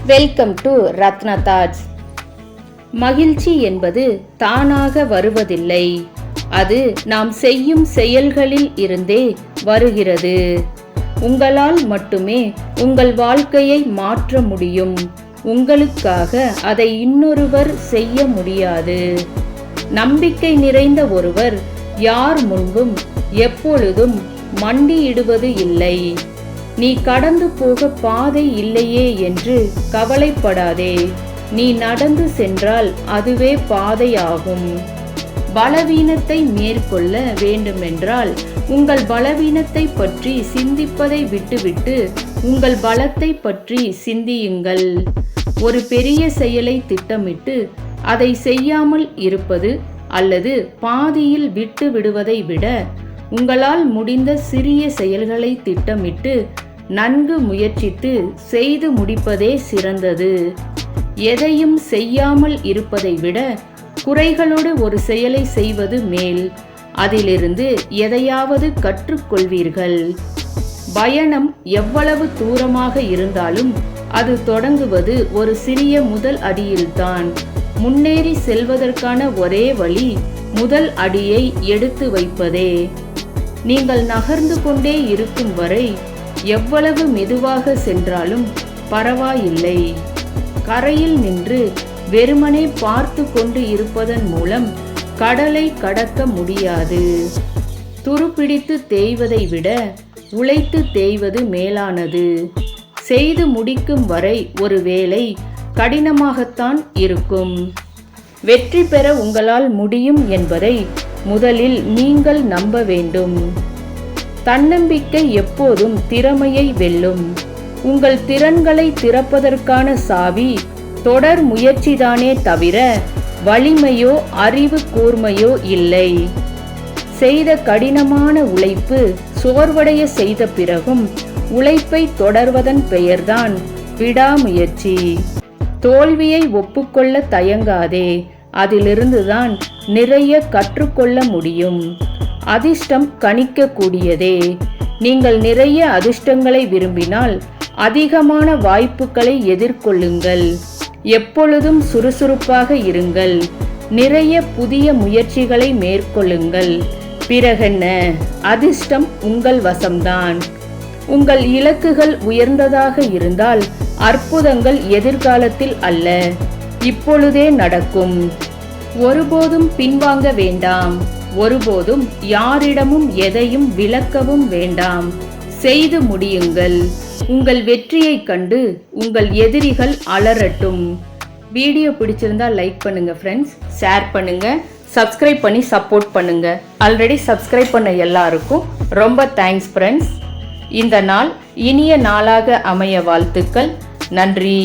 Welcome to Ratna thoughts. மகிழ்ச்சி என்பது தானாக வருவதில்லை, அது நாம் செய்யும் செயல்களில் இருந்தே வருகிறது. உங்களால் மட்டுமே உங்கள் வாழ்க்கையை மாற்ற முடியும். உங்களுக்காக அதை இன்னொருவர் செய்ய முடியாது. நம்பிக்கை நிறைந்த ஒருவர் யார் முன்பும் எப்பொழுதும் மண்டியிடுவது இல்லை. நீ கடந்து போக பாதை இல்லையே என்று கவலைப்படாதே. நீ நடந்து சென்றால் அதுவே பாதையாகும். பலவீனத்தை மேற்கொள்ள வேண்டுமென்றால் உங்கள் பலவீனத்தை பற்றி சிந்திப்பதை விட்டுவிட்டு உங்கள் பலத்தை பற்றி சிந்தியுங்கள். ஒரு பெரிய செயலை திட்டமிட்டு அதை செய்யாமல் இருப்பது அல்லது பாதியில் விட்டு விடுவதை விட உங்களால் முடிந்த சிறிய செயல்களை திட்டமிட்டு நன்கு முயற்சித்து செய்து முடிப்பதே சிறந்தது. எதையும் செய்யாமல் இருப்பதை விட குறைகளோடு ஒரு செயலை செய்வது மேல். அதிலிருந்து எதையாவது கற்றுக்கொள்வீர்கள். பயணம் எவ்வளவு தூரமாக இருந்தாலும் அது தொடங்குவது ஒரு சிறிய முதல் அடியில்தான். முன்னேறி செல்வதற்கான ஒரே வழி முதல் அடியை எடுத்து வைப்பதே. நீங்கள் நகர்ந்து கொண்டே இருக்கும் வரை எவ்வளவு மெதுவாக சென்றாலும் பரவாயில்லை. கரையில் நின்று வெறுமனே பார்த்து கொண்டு இருப்பதன் மூலம் கடலை கடக்க முடியாது. துருப்பிடித்து தேய்வதை விட உழைத்து தேய்வது மேலானது. செய்து முடிக்கும் வரை ஒரு வேலை கடினமாகத்தான் இருக்கும். வெற்றி பெற உங்களால் முடியும் என்பதை முதலில் நீங்கள் நம்ப வேண்டும். தன்னம்பிக்கை எப்போதும் திறமையை வெல்லும். உங்கள் திறன்களை திறப்பதற்கான சாவி தொடர் முயற்சிதானே தவிர வலிமையோ அறிவு கூர்மையோ இல்லை. செய்த கடினமான உழைப்பு சோர்வடைய செய்த பிறகும் உழைப்பை தொடர்வதன் பெயர்தான் விடாமுயற்சி. தோல்வியை ஒப்புக்கொள்ள தயங்காதே. அதிலிருந்துதான் நிறைய கற்றுக்கொள்ள முடியும். அதிர்ஷ்டம் கணிக்கக்கூடியதே. நீங்கள் நிறைய அதிர்ஷ்டங்களை விரும்பினால் அதிகமான வாய்ப்புகளை எதிர்கொள்ளுங்கள். எப்பொழுதும் சுறுசுறுப்பாக இருங்கள். நிறைய புதிய முயற்சிகளை மேற்கொள்ளுங்கள். பிறகென்ன, அதிர்ஷ்டம் உங்கள் வசம்தான். உங்கள் இலக்குகள் உயர்ந்ததாக இருந்தால் அற்புதங்கள் எதிர்காலத்தில் அல்ல, இப்பொழுதே நடக்கும். ஒருபோதும் பின்வாங்க வேண்டாம். ஒருபோதும் யாரிடமும் எதையும் விளக்கவும் வேண்டாம். செய்து முடியுங்கள். உங்கள் வெற்றியை கண்டு உங்கள் எதிரிகள் அலறட்டும். வீடியோ பிடிச்சிருந்தா லைக் பண்ணுங்க ஃப்ரெண்ட்ஸ், ஷேர் பண்ணுங்க, சப்ஸ்கிரைப் பண்ணி சப்போர்ட் பண்ணுங்க. ஆல்ரெடி சப்ஸ்கிரைப் பண்ண எல்லாருக்கும் ரொம்ப தேங்க்ஸ் ஃப்ரெண்ட்ஸ். இந்த நாள் இனிய நாளாக அமைய வாழ்த்துக்கள். நன்றி.